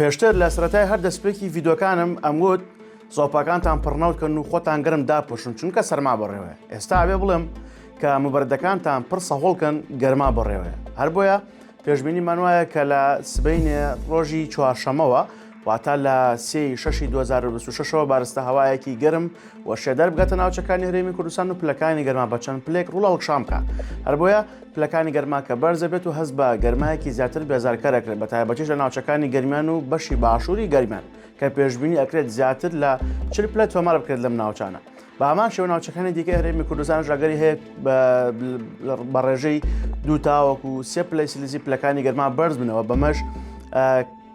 پێشتر لە سەرەتای هەر دەستپێکی ڤیدۆکانم ئەمگوت زۆپاکانتان پڕنەوتکەن و خۆتان گەرم داپۆشن چونکە سەرما بەڕێوەیە. ئێستا ئەبێ بڵێم کە مبەردەکانتان پڕ سەهۆڵکەن گەرما بەڕێوەیە. هەر بۆیە پێشبینیمان وایە کە لە سبەینێ ڕۆژی چوارشەمەوە واتە لە 3/6/2026ەوە بارستە هەوایەکی گەرم و شێدەر بگاتە ناوچەکانی هەرێمی کوردستان و پلەکانی گەرما بە چەند پلێک ڕووڵاڵکشام بکە. هەر بۆیە پلەکانی گەرما کە بەرزە بێت و هەست بە گەرمایەکی زیاتر بێزارکەرەکرێت بە تایبەتیش لە ناوچەکانی گەرمیان و بەشی باشووری گەرمیان کە پێشبینی ئەکرێت زیاتر لە 40 پلە تۆمار بکرێت لەم ناوچانە. بە هەمان شێوە ناوچەکانی دیکە هەرێمی کوردستان ئەگەری هەیە بە ڕێژەی 2 تاوەکو 3 پلەی سیلیزی پلەکانی گەرما بەرز بنەوە بەمەش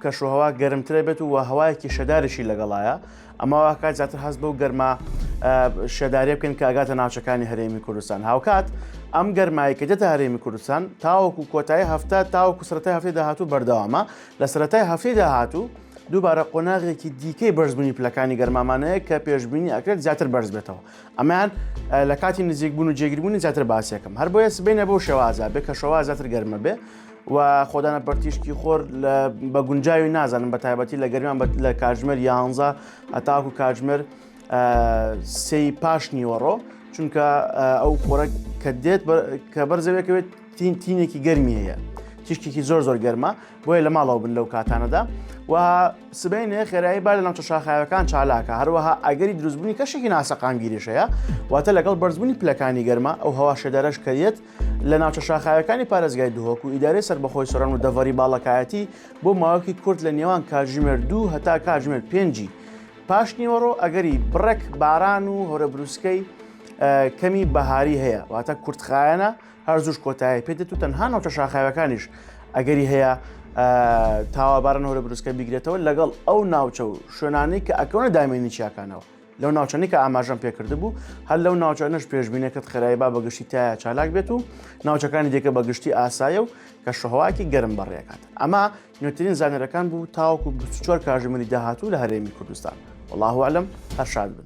کەشوهەوا گەرمترە بێت و هەوایەکی شەدارشی لەگەڵایە. ئەماوە کات زیاتر هەست بەو گەرما شێدارێ بکەن کە ئاگاتە ناوچەکانی هەرێمی کوردستان. هاوکات ئەم گەرمایی کە دێتە هەرێمی کوردستان تاوەکو کۆتایی هەفتە تاوەکو سەرەتای هەفتەی داهاتوو بەردەوامە. لە سەرەتای هەفتەی داهاتوو دووبارە قۆناغێکی دیکەی بەرزبوونی پلەکانی گەرمامانەیە کە پێشبینی ئەکرێت زیاتر بەرز بێتەوە. ئەمان لە کاتی نزیکبوون و جێگیربوونی زیاتر باسیەکەم. هەر بۆیە سبەینە بۆ شێوازە بێ کەشوهەوا زیاتر گەرمە بێ و خۆدانە پەرتیشکی خۆر بە گونجاوی نازانم بە تایبەتی لە گەرمیان لە کاتژمێر 11 هەتاکو کاتژمێر 3 پاش نیوەڕۆ چونکە ئەو خۆرە کە دێت کە بەرزەوێکەوێت تینێکی گەرمی هەیە تیشکێکی زۆر گەرمە بۆیە لە ماڵەوە بن لەو کاتانەدا و سبەینێ خێرایی با لە ناوچە شاخایەکان چالاکە هەروەها ئەگەری دروستبوونی کەشێکی ناسەقامگیریشەیە واتە لەگەڵ بەرزبوونی پلەکانی گەرمە ئەو هەوا شێدارەش کەریت لە ناوچە شاخایەکانی پارێزگای دووهۆک و ئیدارەی سەربەخۆی سۆران و دەڤەری باڵەکایەتی بۆ ماوەکی کورت لە نێوان کاتژمێر 2 هەتا کاتژمێر 5 پاش نیوەڕۆ ئەگەری بڕێک باران و هەورەبرووسکەی کەمی بەهاری هەیە واتە کورتخایەنە هەر زوش کۆتایی پێدێت و تەنها ناوچە شاخایەکانیش ئەگەری هەیە تاواباران هەورەبرووسکە بیگرێتەوە لەگەڵ ئەو ناوچە و شوێنانەی کە ئەکەونە دامێنی چیاکانەوە لەو ناوچەنی کە ئاماژەم پێکرده بوو هەر لەو ناوچانەش پێشبینێکت خێرایی با بەگشتی تایە چالاک بێت و ناوچەکانی دیکە بەگشتی ئاسایە و کەشوهەواکی گەرم بەڕێکات. ئەمە نوێترین زانێرەکان بوو تاوەکو 24 کاتژمێری داهاتوو لە هەرێمی کوردستان. والله ئەعلەم هەر شاد بن.